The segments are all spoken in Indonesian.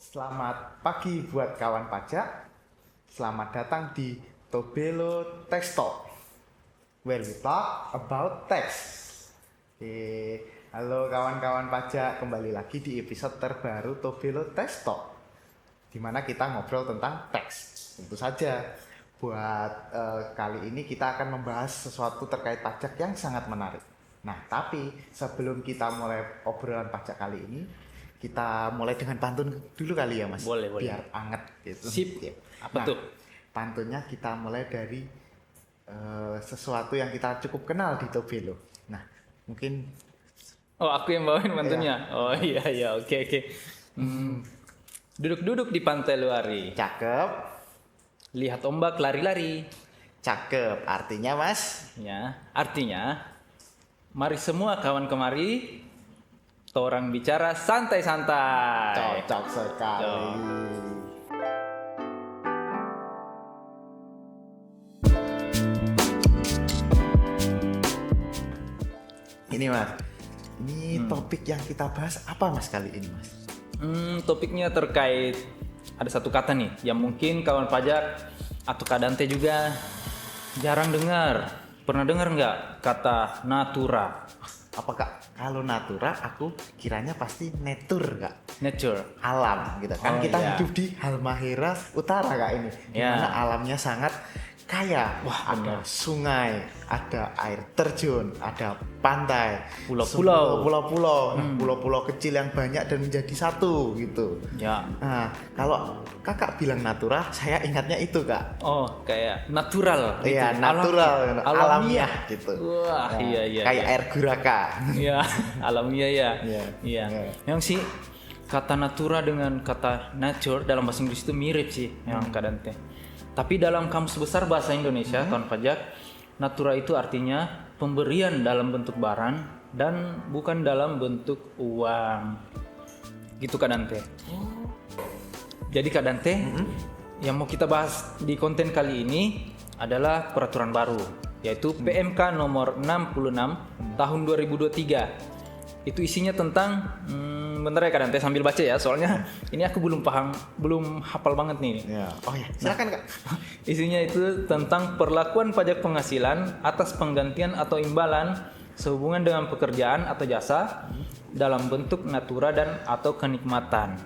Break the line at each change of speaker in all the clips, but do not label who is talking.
Selamat pagi buat kawan pajak. Selamat datang di Tobelo Tax Talk, where we talk about tax. Halo kawan-kawan pajak, kembali lagi di episode terbaru Tobelo Tax Talk, di mana kita ngobrol tentang tax. Tentu saja, buat kali ini kita akan membahas sesuatu terkait pajak yang sangat menarik. Nah, tapi sebelum kita mulai obrolan pajak kali ini, kita mulai dengan pantun dulu kali ya, Mas.
Boleh.
Biar anget gitu.
Sip. Apa tuh?
Pantunnya kita mulai dari sesuatu yang kita cukup kenal di Tobelo. Nah, mungkin
Oh, aku yang bawain pantunnya. Oh iya, oke. Duduk-duduk di pantai luari,
cakep,
lihat ombak lari-lari.
cakep. Artinya, Mas,
Ya, artinya, mari semua kawan kemari, orang bicara santai-santai.
cocok sekali. Ini, Mas. Ini topik yang kita bahas apa, Mas, kali ini, Mas?
Topiknya terkait ada satu kata nih yang mungkin kawan pajak atau kadante juga jarang dengar. Pernah dengar nggak kata natura?
Apakah kalau natura aku kiranya pasti nature, Kak?
Nature.
Alam gitu kan.
Oh,
Kita
iya.
hidup di Halmahera Utara, Kak, ini. Di
Ya.
mana alamnya sangat kaya.
Wah,
ada sungai, ada air terjun, ada pantai,
Pulau-pulau.
semua pulau-pulau. Nah, pulau-pulau kecil yang banyak dan menjadi satu gitu.
Ya.
Nah, kalau Kakak bilang natura, saya ingatnya itu, Kak.
Oh, kayak natural.
Iya,
gitu.
natural, alamiah
Alamiah.
gitu.
Wah,
Nah,
iya.
Kayak air guraka.
Iya, alamiah ya.
Iya.
Iya.
Iya.
Yang sih kata natura dengan kata nature dalam bahasa Inggris itu mirip sih yang kadang teh. Tapi dalam Kamus Besar Bahasa Indonesia, kawan pajak, natura itu artinya pemberian dalam bentuk barang dan bukan dalam bentuk uang. Gitu kadang teh. Jadi kadang teh yang mau kita bahas di konten kali ini adalah peraturan baru, yaitu PMK nomor 66 tahun 2023. Itu isinya tentang bentar ya kadang teh sambil baca ya, soalnya ini aku belum hafal banget nih.
Ya. Oh ya, silakan, Kak.
Isinya itu tentang perlakuan pajak penghasilan atas penggantian atau imbalan sehubungan dengan pekerjaan atau jasa dalam bentuk natura dan atau kenikmatan.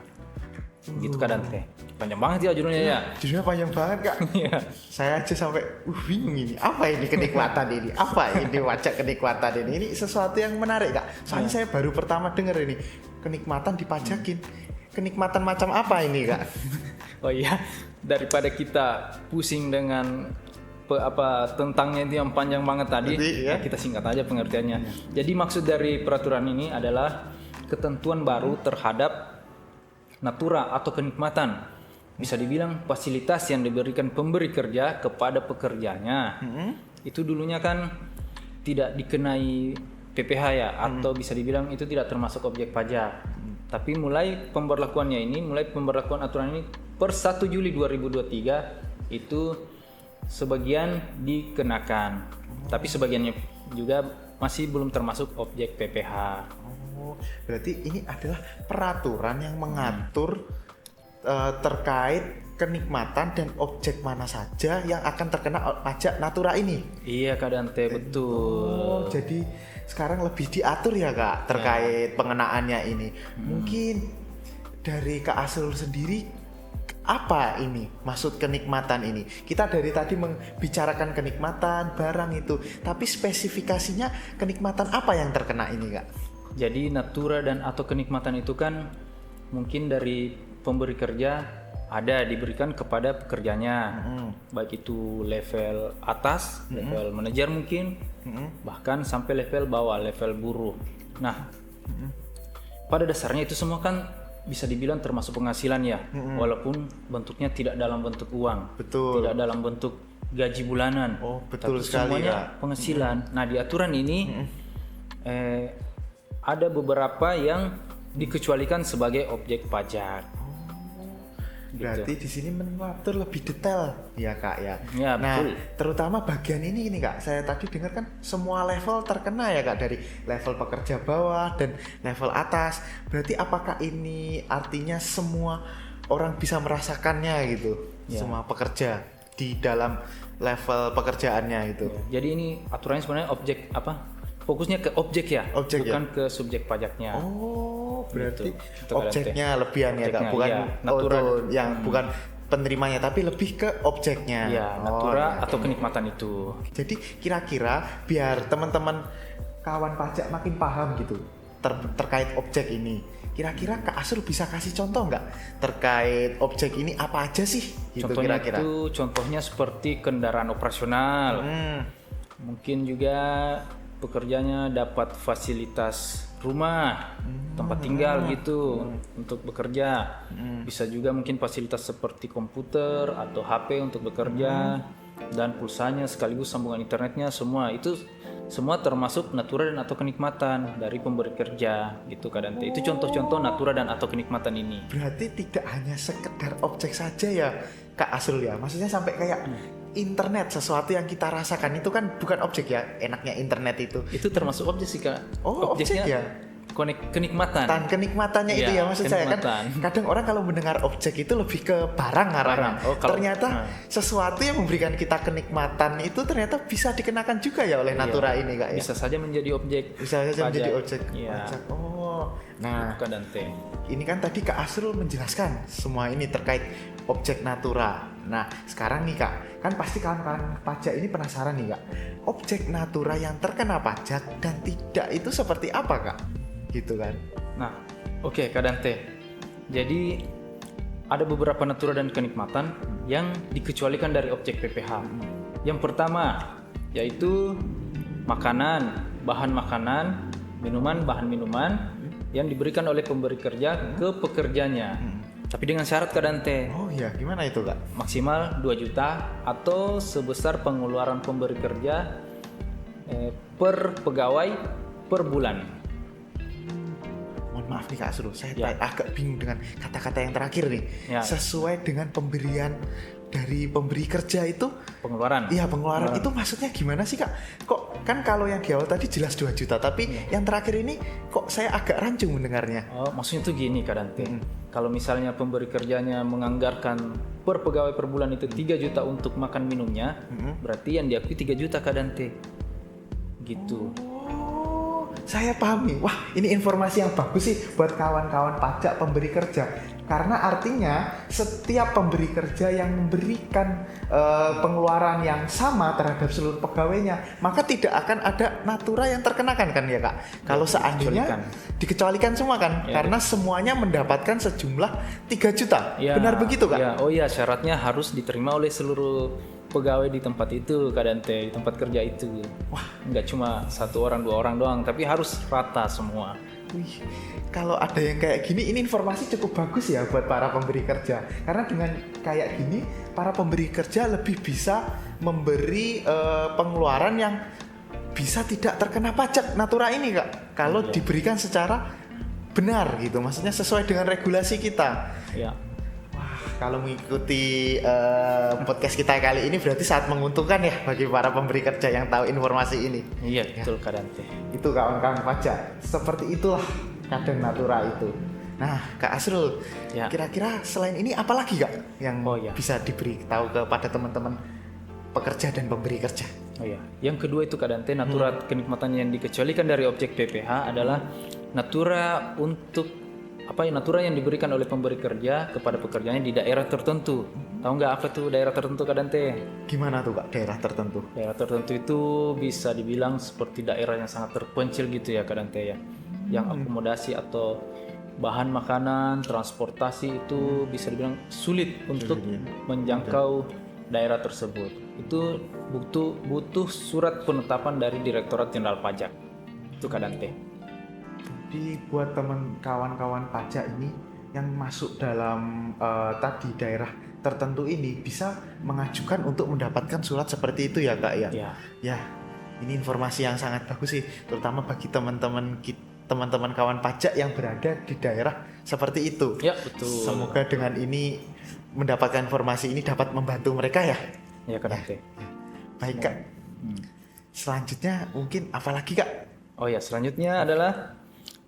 Gitu kadang teh. Panjang banget ya judulnya ya.
Judulnya panjang banget, Kak.
Iya.
Saya aja sampai bingung ini. Apa ini kenikmatan ini? Apa ini pajak kenikmatan ini? Ini sesuatu yang menarik, Kak. Soalnya saya baru pertama dengar ini. Kenikmatan dipajakin. Kenikmatan macam apa ini, Kak?
Oh iya, daripada kita pusing dengan tentangnya itu yang panjang banget tadi,
Jadi, ya.
kita singkat aja pengertiannya. Jadi maksud dari peraturan ini adalah ketentuan baru terhadap natura atau kenikmatan. Bisa dibilang fasilitas yang diberikan pemberi kerja kepada pekerjanya. Itu dulunya kan tidak dikenai PPh ya, atau bisa dibilang itu tidak termasuk objek pajak. Tapi mulai pemberlakuan aturan ini per 1 Juli 2023 itu sebagian dikenakan. Tapi sebagiannya juga masih belum termasuk objek PPh.
Oh, berarti ini adalah peraturan yang mengatur terkait kenikmatan dan objek mana saja yang akan terkena pajak natura ini.
Iya kadang teh betul.
Oh, jadi sekarang lebih diatur ya, Kak, terkait pengenaannya ini. Mungkin dari Kak Asrul sendiri, apa ini maksud kenikmatan ini? Kita dari tadi membicarakan kenikmatan barang itu, tapi spesifikasinya kenikmatan apa yang terkena ini, Kak?
Jadi natura dan atau kenikmatan itu kan mungkin dari pemberi kerja ada diberikan kepada pekerjanya, baik itu level atas, level manajer mungkin, bahkan sampai level bawah, level buruh. Nah, pada dasarnya itu semua kan bisa dibilang termasuk penghasilan ya, walaupun bentuknya tidak dalam bentuk uang,
Betul.
tidak dalam bentuk gaji bulanan,
Oh, betul
tapi
sekali,
semuanya
Kak.
penghasilan. Nah, di aturan ini ada beberapa yang dikecualikan sebagai objek pajak.
Berarti di sini mengatur lebih detail ya, Kak, ya.
Ya,
Nah,
betul.
terutama bagian ini Kak. Saya tadi dengar kan semua level terkena ya, Kak, dari level pekerja bawah dan level atas. Berarti apakah ini artinya semua orang bisa merasakannya gitu.
Ya.
Semua pekerja di dalam level pekerjaannya itu.
Jadi ini aturannya sebenarnya objek apa? Fokusnya ke objek ya,
Objek,
bukan ke subjek pajaknya.
Oh, berarti
Gitu. Itu
objeknya lebihan ya Kak,
Objeknya,
bukan
iya. Natura.
yang bukan penerimanya tapi lebih ke objeknya.
Ya,
Oh,
natura
iya.
atau kenikmatan itu.
Jadi kira-kira biar teman-teman kawan pajak makin paham gitu terkait objek ini. Kira-kira Kak Asrul bisa kasih contoh nggak terkait objek ini apa aja sih? Gitu
Contohnya
kira-kira.
itu contohnya seperti kendaraan operasional. Mungkin juga pekerjanya dapat fasilitas rumah, tempat tinggal gitu untuk bekerja. Bisa juga mungkin fasilitas seperti komputer atau HP untuk bekerja dan pulsanya sekaligus sambungan internetnya semua itu semua termasuk natura dan atau kenikmatan dari pemberi kerja gitu Kak Dante. Itu contoh-contoh natura dan atau kenikmatan ini.
Berarti tidak hanya sekedar objek saja ya Kak Asrul ya. Maksudnya sampai kayak internet, sesuatu yang kita rasakan itu kan bukan objek ya. Enaknya internet itu.
Itu termasuk objek sih Kak.
Oh, objek ya.
Kenikmatan.
Dan kenikmatannya itu
Iya,
ya maksud saya kan.
kenikmatan.
Kadang orang kalau mendengar objek itu lebih ke barang arahnya.
Oh, kalau-
ternyata sesuatu yang memberikan kita kenikmatan itu ternyata bisa dikenakan juga ya oleh natura ini Kak ya.
Bisa saja menjadi objek.
Bisa saja menjadi
pajak.
objek
Iya.
pajak. Oh. Nah,
Kak Dante.
ini kan tadi Kak Asrul menjelaskan semua ini terkait objek natura. Nah, sekarang nih Kak, kan pasti kawan-kawan pajak ini penasaran nih Kak. Objek natura yang terkena pajak dan tidak itu seperti apa Kak? Gitu kan.
Nah, oke Kak Dante. Jadi ada beberapa natura dan kenikmatan yang dikecualikan dari objek PPH. Yang pertama yaitu makanan, bahan makanan, minuman, bahan minuman yang diberikan oleh pemberi kerja ke pekerjanya. Tapi dengan syarat Kak Dante,
Oh iya, gimana itu Kak?
maksimal 2 juta atau sebesar pengeluaran pemberi kerja per pegawai per bulan.
Mohon maaf nih Kak Asrul, saya
Ya.
agak bingung dengan kata-kata yang terakhir nih.
Ya.
Sesuai dengan pemberian dari pemberi kerja itu,
Pengeluaran.
iya pengeluaran itu maksudnya gimana sih Kak? Kok kan kalau yang di awal tadi jelas 2 juta, tapi yang terakhir ini kok saya agak rancu mendengarnya.
Oh, maksudnya tuh gini Kak Dante. Kalau misalnya pemberi kerjanya menganggarkan per pegawai per bulan itu 3 juta untuk makan minumnya, berarti yang diakui 3 juta Kak Dante. Gitu.
Oh, saya paham nih. Wah, ini informasi yang bagus sih buat kawan-kawan pajak pemberi kerja. Karena artinya setiap pemberi kerja yang memberikan pengeluaran yang sama terhadap seluruh pegawainya, maka tidak akan ada natura yang terkenakan kan ya Kak? Kalau seandainya dikecualikan semua kan, karena semuanya mendapatkan sejumlah 3 juta.
Ya,
Benar begitu Kak?
Ya, oh iya, syaratnya harus diterima oleh seluruh pegawai di tempat itu Kak Dante, di tempat kerja itu. Wah, nggak cuma 1 orang 2 orang doang, tapi harus rata semua.
Wih, kalau ada yang kayak gini, ini informasi cukup bagus ya buat para pemberi kerja. Karena dengan kayak gini, para pemberi kerja lebih bisa memberi pengeluaran yang bisa tidak terkena pajak natura ini Kak. Kalau diberikan secara benar gitu, maksudnya sesuai dengan regulasi kita.
Ya.
Wah, kalau mengikuti podcast kita kali ini berarti sangat menguntungkan ya bagi para pemberi kerja yang tahu informasi ini.
Iya, betul Kak Dante.
Itu kawan-kawan pajak, seperti itulah kadang natura itu. Nah Kak Asrul,
Ya.
kira-kira selain ini apa lagi Kak yang
Oh, ya.
bisa diberitahu kepada teman-teman pekerja dan pemberi kerja?
Oh ya, yang kedua itu Kak Dante, natura kenikmatan yang dikecualikan dari objek PPH adalah natura untuk apa ya, natura yang diberikan oleh pemberi kerja kepada pekerjaannya di daerah tertentu. Tahu nggak apa tuh daerah tertentu Kak Dante?
Gimana tuh Kak daerah tertentu?
Daerah tertentu itu bisa dibilang seperti daerah yang sangat terpencil gitu ya Kak Dante ya. Yang akomodasi atau bahan makanan, transportasi itu bisa dibilang sulit untuk menjangkau daerah tersebut. Itu butuh surat penetapan dari Direktorat Jenderal Pajak. Itu Kak Dante.
Jadi buat teman kawan-kawan pajak ini yang masuk dalam tadi daerah tertentu ini bisa mengajukan untuk mendapatkan surat seperti itu ya Kak ya?
Ya.
Ya, ini informasi yang sangat bagus sih, terutama bagi teman-teman kawan pajak yang berada di daerah seperti itu.
Ya, betul.
Semoga dengan ini mendapatkan informasi ini dapat membantu mereka ya.
Ya Kak Dante.
Baik Kak. Selanjutnya mungkin apa lagi Kak?
Oh ya, selanjutnya adalah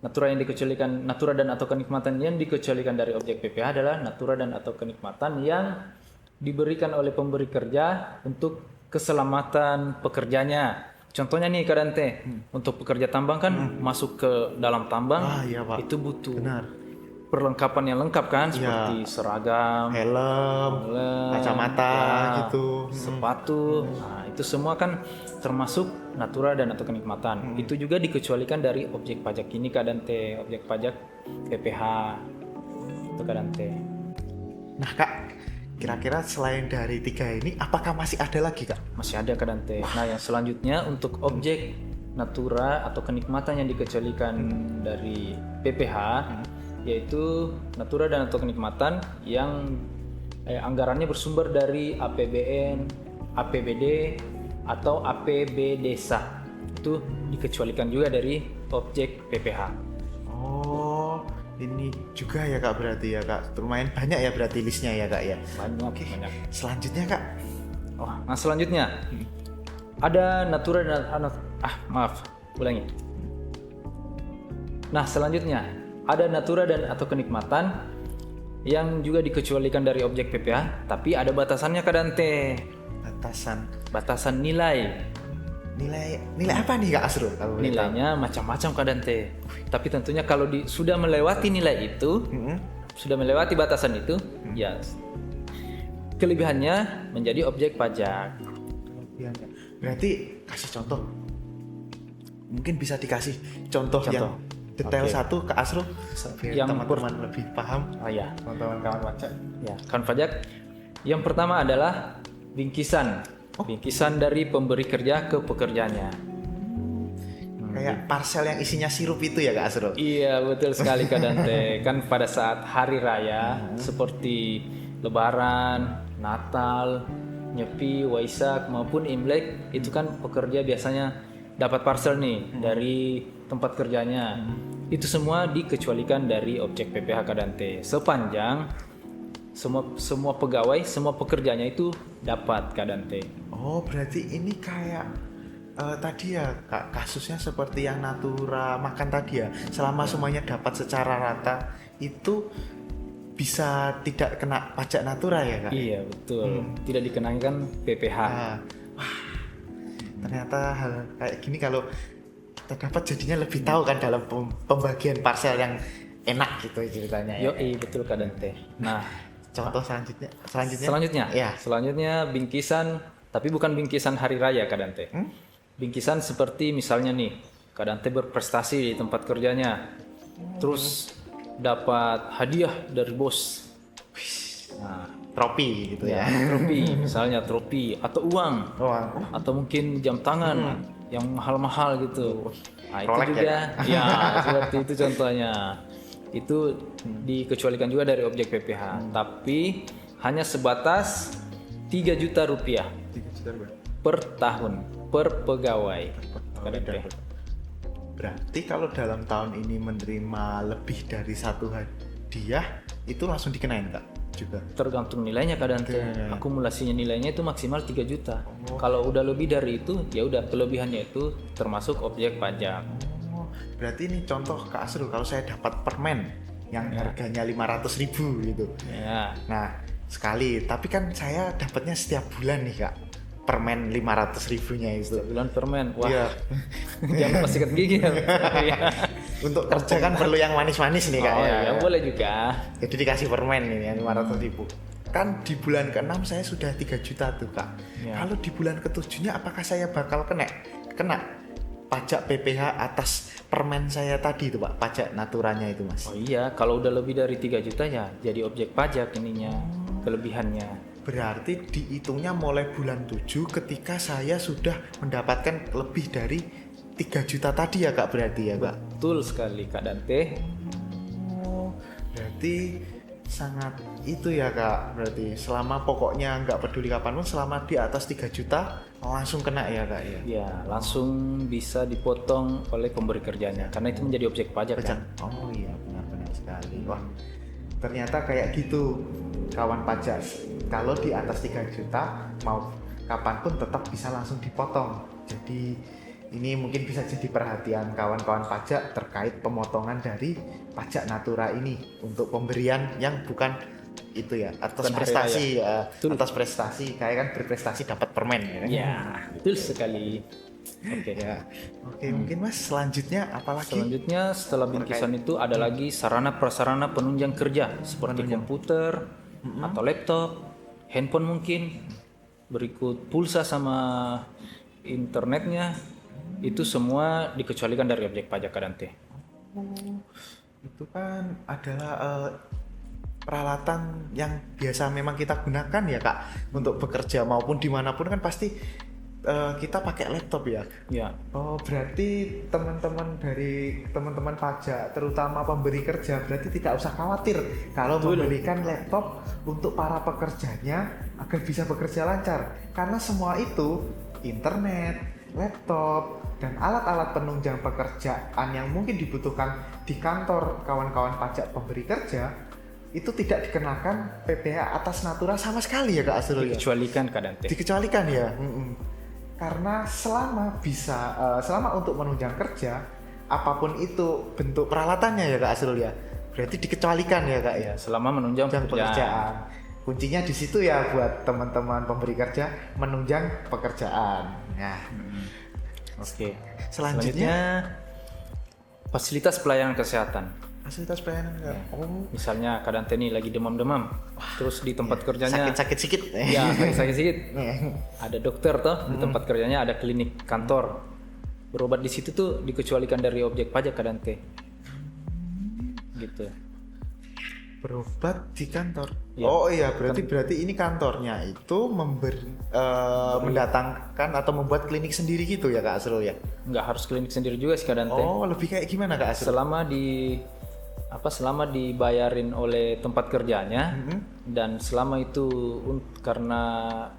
natura yang dikecualikan, natura dan atau kenikmatan yang dikecualikan dari objek PPH adalah natura dan atau kenikmatan yang diberikan oleh pemberi kerja untuk keselamatan pekerjanya. Contohnya nih Kak Dante, untuk pekerja tambang kan masuk ke dalam tambang
Iya, Pak.
itu butuh
Benar.
perlengkapan yang lengkap kan, seperti seragam,
Helm, kacamata gitu.
sepatu. Nah, itu semua kan termasuk natura dan atau kenikmatan. Itu juga dikecualikan dari objek pajak ini Kak Dante, objek pajak PPH. Itu Kak Dante.
Nah, Kak, kira-kira selain dari 3 ini apakah masih ada lagi, Kak?
Masih ada Kak Dante. Nah, yang selanjutnya untuk objek natura atau kenikmatan yang dikecualikan dari PPH yaitu natura dan atau kenikmatan yang anggarannya bersumber dari APBN, APBD atau APB desa. Itu dikecualikan juga dari objek PPH.
Oh, ini juga ya, Kak, berarti ya, Kak. Lumayan banyak ya berarti listnya ya, Kak ya.
Banyak.
Selanjutnya, Kak.
Oh, nah selanjutnya ada natura dan ulangi. Nah, selanjutnya ada natura dan atau kenikmatan yang juga dikecualikan dari objek PPH, tapi ada batasannya Kak Dante. Batasan nilai.
Nilai apa nih, Kak Asrul? Kalau boleh tahu?
Nilainya macam-macam Kak Dante. Tapi tentunya kalau sudah melewati nilai itu, sudah melewati batasan itu, ya kelebihannya menjadi objek pajak.
Berarti kasih contoh. Mungkin bisa dikasih contoh. Yang detail satu, Kak Asrul, biar
Yang
teman-teman lebih paham.
Oh ya,
Teman-teman kawan pajak.
ya, kawan pajak. Yang pertama adalah bingkisan. Bingkisan dari pemberi kerja ke pekerjanya.
Kayak parcel yang isinya sirup itu ya, Kak Asrul?
Iya, betul sekali Kak Dante. Kan pada saat hari raya seperti Lebaran, Natal, Nyepi, Waisak maupun Imlek, itu kan pekerja biasanya dapat parcel nih dari tempat kerjanya. Itu semua dikecualikan dari objek PPH Kak Dante. Sepanjang semua pegawai, semua pekerjanya itu dapat Kak Dante.
Oh, berarti ini kayak tadi ya, Kak, kasusnya seperti yang natura makan tadi ya. Selama semuanya dapat secara rata, itu bisa tidak kena pajak natura ya, Kak?
Iya, betul. Tidak dikenakan PPH.
Wah, ternyata hal kayak gini kalau terdapat jadinya lebih tahu kan dalam pembagian parcel yang enak gitu ceritanya ya.
Yoi, betul Kak Dante. Nah,
Contoh selanjutnya.
selanjutnya,
Ya.
selanjutnya bingkisan, tapi bukan bingkisan hari raya Kak Dante. Bingkisan seperti misalnya nih, Kak Dante berprestasi di tempat kerjanya, terus dapat hadiah dari bos. Nah,
Trofi gitu ya.
trofi, misalnya trofi atau uang,
Wah,
atau mungkin jam tangan yang mahal-mahal gitu. Nah, itu
Rolex
juga, ya seperti itu contohnya. Itu dikecualikan juga dari objek PPH, tapi hanya sebatas 3 juta rupiah
3 juta rupiah.
per tahun per pegawai.
Berarti kalau dalam tahun ini menerima lebih dari 1 hadiah itu langsung dikenain, Kak? Juga
Tergantung nilainya Kak Dante. Akumulasinya nilainya itu maksimal 3 juta. Kalau udah lebih dari itu, ya udah kelebihannya itu termasuk objek pajak.
berarti ini contoh, Kak Asrul, kalau saya dapat permen yang harganya 500.000 gitu.
Ya,
Nah, sekali, tapi kan saya dapatnya setiap bulan nih, Kak. Permen 500.000-nya itu.
bulan permen. Wah,
Iya.
jangan lupa sikat gigi ya. Iya.
Untuk kerja kan perlu yang manis-manis nih, Kak.
Oh
ya.
ya, boleh juga.
Jadi dikasih permen ini yang 500.000. Kan di bulan ke-6 saya sudah 3 juta tuh, Kak.
Ya.
Kalau di bulan ke-7-nya apakah saya bakal kena pajak PPH atas permen saya tadi itu, Pak? Pajak naturanya itu, Mas.
Oh iya, kalau udah lebih dari 3 juta ya jadi objek pajak ininya, kelebihannya.
Berarti dihitungnya mulai bulan 7 ketika saya sudah mendapatkan lebih dari 3 juta tadi ya, Kak, berarti ya, Kak?
Betul sekali Kak Dante.
Oh, berarti sangat itu ya, Kak. Berarti selama pokoknya nggak peduli kapan pun, selama di atas 3 juta langsung kena ya, Kak ya.
Ya, langsung bisa dipotong oleh pemberi kerjanya karena itu menjadi objek pajak kan.
Oh iya, benar-benar sekali. Wah, ternyata kayak gitu, kawan pajak. Kalau di atas 3 juta mau kapanpun tetap bisa langsung dipotong. Jadi ini mungkin bisa jadi perhatian kawan-kawan pajak terkait pemotongan dari pajak natura ini untuk pemberian yang bukan itu ya, atas
Bukan hari
prestasi ya,
Betul.
atas prestasi kayak kan berprestasi dapat permen ya kan?
Ya, betul sekali. Oke.
Ya. Oke, mungkin Mas selanjutnya apalagi?
Selanjutnya setelah bingkisan itu ada lagi sarana prasarana penunjang kerja seperti komputer atau laptop, handphone mungkin, berikut pulsa sama internetnya, itu semua dikecualikan dari objek pajak Kadante.
Itu kan adalah peralatan yang biasa memang kita gunakan ya Kak untuk bekerja maupun dimanapun kan pasti kita pakai laptop ya.
Ya,
Oh berarti teman-teman pajak terutama pemberi kerja berarti tidak usah khawatir kalau memberikan laptop untuk para pekerjanya agar bisa bekerja lancar karena semua itu internet, laptop dan alat-alat penunjang pekerjaan yang mungkin dibutuhkan di kantor kawan-kawan pajak pemberi kerja itu tidak dikenakan PPh atas natura sama sekali ya Kak Asrul ya?
dikecualikan Kadante.
Dikecualikan ya. Karena selama untuk menunjang kerja apapun itu bentuk peralatannya ya Kak Asrul ya berarti dikecualikan ya Kak ya
Selama menunjang
menunjang pekerjaan kuncinya di situ ya buat teman-teman pemberi kerja menunjang pekerjaan. Nah
Oke.
selanjutnya
Fasilitas pelayanan kesehatan.
fasilitas pelayanan oh
Misalnya Kadante nih lagi demam-demam, terus di tempat kerjanya
sakit-sakit sedikit
ya sakit sedikit, ada dokter toh di tempat kerjanya, ada klinik kantor, berobat di situ tuh dikecualikan dari objek pajak Kadante. Gitu.
berobat di kantor.
Ya.
Oh iya, berarti ini kantornya itu mendatangkan atau membuat klinik sendiri gitu ya Kak Asrul ya?
Nggak harus klinik sendiri juga sih Kadante.
Oh, lebih kayak gimana Kak Asrul?
Selama dibayarin oleh tempat kerjanya dan selama itu karena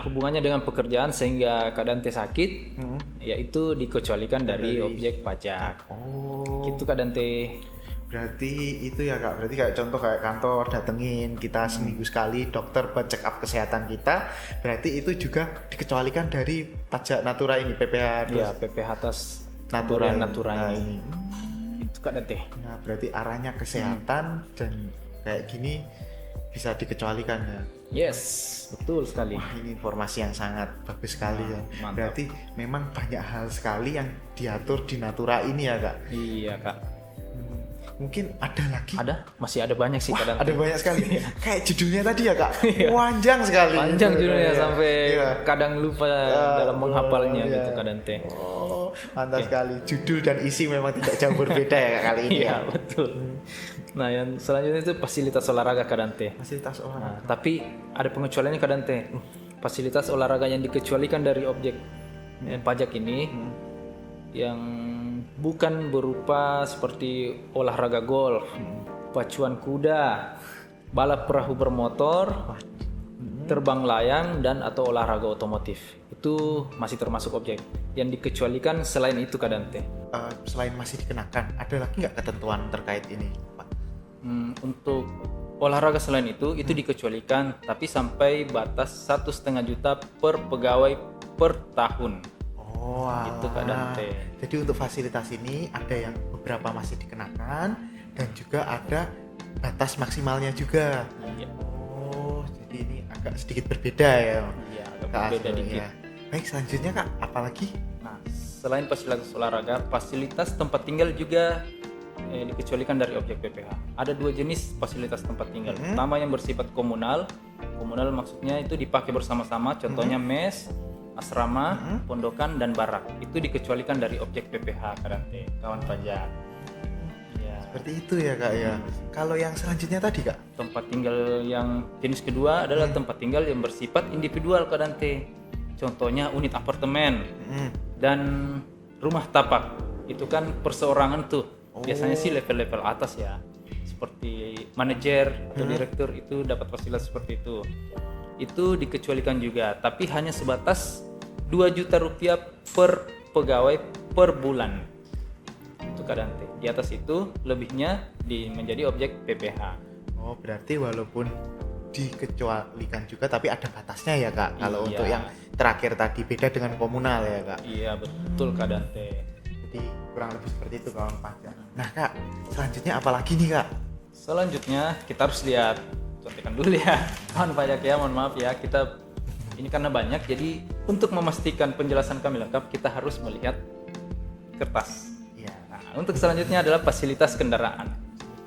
hubungannya dengan pekerjaan sehingga Kadante sakit, yaitu dikecualikan dari objek pajak.
Oh.
Gitu Kadante.
Berarti itu ya Kak, berarti kayak contoh kayak kantor datengin kita seminggu sekali dokter buat check up kesehatan kita, berarti itu juga dikecualikan dari pajak natura ini PPh
Ya, PPh atas
natura
naturanya.
ini.
Itu Kadante.
Nah, berarti arahnya kesehatan dan kayak gini bisa dikecualikan ya.
Yes, betul sekali.
Wah, ini informasi yang sangat bagus sekali ya.
mantap.
Berarti memang banyak hal sekali yang diatur di natura ini ya Kak.
Iya Kak.
Mungkin ada lagi.
Masih ada banyak sih Kadante.
Ada banyak sekali. Kayak judulnya tadi ya Kak. Panjang sekali.
Panjang judulnya
Iya.
sampai
Iya.
kadang lupa dalam menghafalnya gitu Kadante.
Oh, mantap sekali. Judul dan isi memang tidak jauh berbeda ya Kak, kali ini.
Iya betul. Nah yang selanjutnya itu fasilitas olahraga Kadante.
Fasilitas olahraga.
Nah, tapi ada pengecualiannya Kadante. Fasilitas olahraga yang dikecualikan dari objek pajak ini yang bukan berupa seperti olahraga golf, pacuan kuda, balap perahu bermotor, terbang layang dan atau olahraga otomotif. Itu masih termasuk objek. Yang dikecualikan selain itu Kadante.
Selain masih dikenakan, ada lagi nggak ketentuan terkait ini, Pak?
Untuk olahraga selain itu dikecualikan, tapi sampai batas 1,5 juta per pegawai per tahun.
Oh,
Itu Kak Dante.
Jadi untuk fasilitas ini ada yang beberapa masih dikenakan dan juga ada batas maksimalnya juga.
Iya.
Oh, jadi ini agak sedikit berbeda ya.
Iya, agak
Kak
berbeda
Asrul,
dikit.
ya. Baik, selanjutnya Kak, apalagi?
Nah, selain fasilitas olahraga, fasilitas tempat tinggal juga dikecualikan dari objek PPh. Ada 2 jenis fasilitas tempat tinggal. Pertama yang bersifat komunal. Komunal maksudnya itu dipakai bersama-sama, contohnya mes, asrama, pondokan, dan barak. Itu dikecualikan dari objek PPh Kadante, kawan pajak. Ya.
Seperti itu ya Kak ya. Kalau yang selanjutnya tadi Kak?
Tempat tinggal yang jenis kedua adalah tempat tinggal yang bersifat individual Kadante. Contohnya unit apartemen dan rumah tapak. Itu kan perseorangan tuh. Biasanya sih level-level atas ya. Seperti manajer atau direktur itu dapat fasilitas seperti itu. Itu dikecualikan juga, tapi hanya sebatas 2 juta rupiah per pegawai per bulan. Itu Kadante. Di atas itu lebihnya menjadi objek PPh.
Oh, berarti walaupun dikecualikan juga, tapi ada batasnya ya Kak. Kalau
Iya.
untuk yang terakhir tadi beda dengan komunal ya Kak.
Iya betul Kak Dante.
Jadi kurang lebih seperti itu kawan pajak. Nah Kak, selanjutnya apa lagi nih Kak?
Selanjutnya kita harus lihat, contekan dulu ya kawan pajak ya, mohon maaf ya, kita ini karena banyak, jadi untuk memastikan penjelasan kami lengkap kita harus melihat kertas.
Iya.
Nah, untuk selanjutnya adalah fasilitas kendaraan.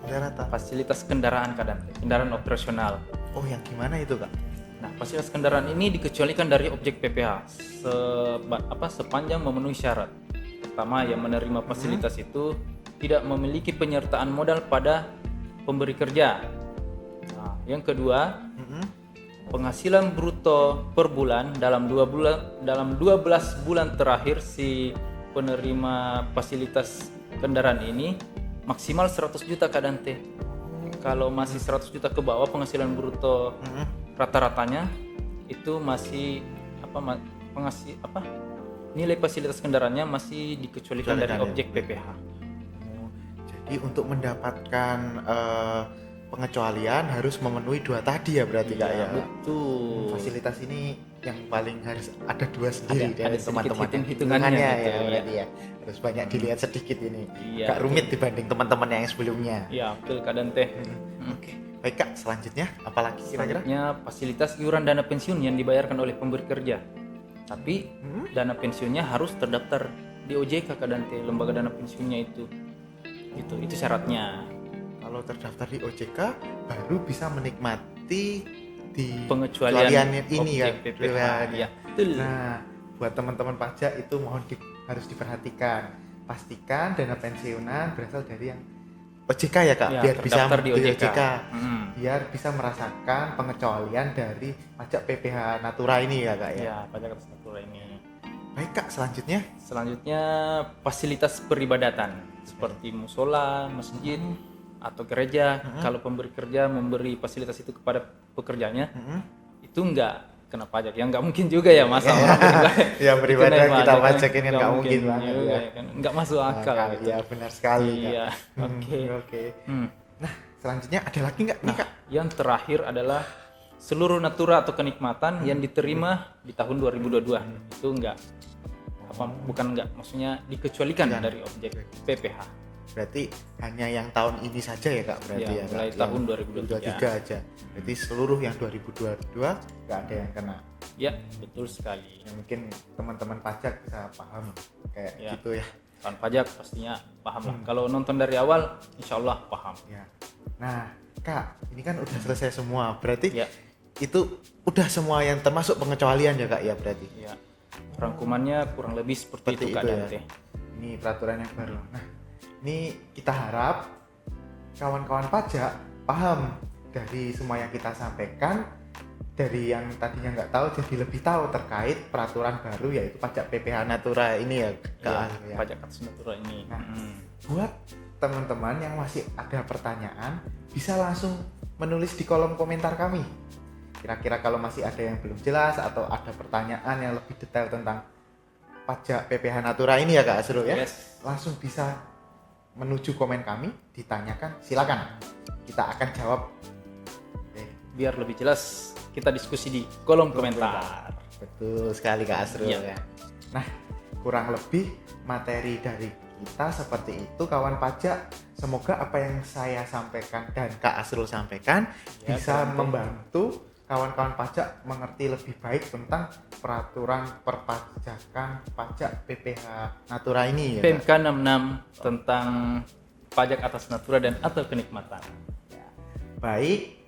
Rata.
Fasilitas kendaraan Kak Dante, kendaraan operasional.
Oh yang gimana itu Kak?
Nah, fasilitas kendaraan ini dikecualikan dari objek PPH sepanjang memenuhi syarat. Pertama, yang menerima fasilitas itu tidak memiliki penyertaan modal pada pemberi kerja. Nah, yang kedua, penghasilan bruto per bulan dalam 12 bulan terakhir si penerima fasilitas kendaraan ini maksimal 100 juta Kak Dante. Kalau masih 100 juta ke bawah penghasilan bruto rata-ratanya itu masih nilai fasilitas kendaraannya masih dikecualikan dari objek PPH.
Jadi untuk mendapatkan pengecualian harus memenuhi dua tadi ya berarti Kak ya.
Betul.
Fasilitas ini yang paling harus ada dua sendiri
Ada
dari
sedikit
teman-teman
hitung-hitungannya
ya,
gitu,
berarti ya. Harus banyak dilihat sedikit ini.
Iya,
Gak rumit dibanding teman-teman yang sebelumnya.
Iya, betul Kak Dante.
Oke. Baik Kak, selanjutnya apalagi kira-kira?
Selanjutnya fasilitas iuran dana pensiun yang dibayarkan oleh pemberi kerja. Tapi dana pensiunnya harus terdaftar di OJK Kak Dante, lembaga dana pensiunnya itu. Itu syaratnya.
Kalau terdaftar di OJK baru bisa menikmati di
Pengecualian
ini ya.
objek PPH. Ya, betul.
Nah, buat teman-teman pajak itu mohon harus diperhatikan. Pastikan dana pensiunan berasal dari yang OJK ya Kak,
Ya,
biar bisa
terdaftar di OJK.
Biar bisa merasakan pengecualian dari pajak PPH Natura ini ya Kak ya.
Ya, pajak atas natura ini.
Baik Kak, selanjutnya
Selanjutnya fasilitas peribadatan seperti musola, masjid, atau gereja. Kalau pemberi kerja memberi fasilitas itu kepada pekerjanya, itu enggak kena pajak. Ya enggak mungkin juga ya masa orang
ya beribadah
dikenain
kita
pajak,
pajak ini nggak mungkin banget
juga
ya.
kan. Enggak masuk akal gitu.
Ya benar sekali Kak.
Iya, oke.
Oke.
Hmm.
Nah, selanjutnya ada lagi nggak nih Kak?
Yang terakhir adalah seluruh natura atau kenikmatan yang diterima di tahun 2022. Itu maksudnya dikecualikan dari objek PPH.
Berarti hanya yang tahun ini saja ya Kak, berarti
Ya,
ya
mulai
Kak?
tahun
Yang
2023
aja. Berarti seluruh yang 2022 nggak ada yang kena.
Ya, betul sekali.
Ya, mungkin teman-teman pajak bisa paham kayak
Ya.
gitu ya.
Kawan pajak pastinya paham lah. Kalau nonton dari awal, insya Allah paham.
Ya. Nah, Kak, ini kan udah selesai semua. Berarti
Ya.
itu udah semua yang termasuk pengecualian ya Kak ya berarti.
Ya, rangkumannya kurang lebih seperti itu Kak
ya.
Dante.
Ini peraturan yang baru. Nah, ini kita harap kawan-kawan pajak paham dari semua yang kita sampaikan, dari yang tadinya nggak tahu jadi lebih tahu terkait peraturan baru yaitu pajak PPH Natura ini ya Kak.
Ya, pajak atas natura ini.
Nah, buat teman-teman yang masih ada pertanyaan bisa langsung menulis di kolom komentar kami. Kira-kira kalau masih ada yang belum jelas atau ada pertanyaan yang lebih detail tentang pajak PPH Natura ini ya Kak Asrul ya,
Yes.
langsung bisa menuju komen kami, ditanyakan, silakan kita akan jawab.
Biar lebih jelas, kita diskusi di kolom komentar.
Betul sekali Kak Asrul
Iya.
ya. Nah, kurang lebih materi dari kita seperti itu kawan pajak. Semoga apa yang saya sampaikan dan Kak Asrul sampaikan
Ya,
bisa
Kak.
membantu kawan-kawan pajak mengerti lebih baik tentang peraturan perpajakan pajak PPH Natura ini ya. Kak?
PMK 66 tentang pajak atas natura dan atau kenikmatan.
Baik,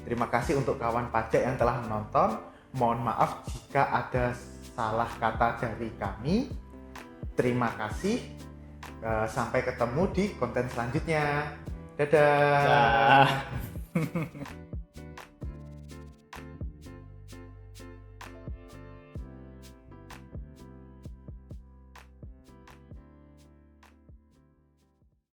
terima kasih untuk kawan pajak yang telah menonton. Mohon maaf jika ada salah kata dari kami. Terima kasih. Sampai ketemu di konten selanjutnya. Dadah.
Dah.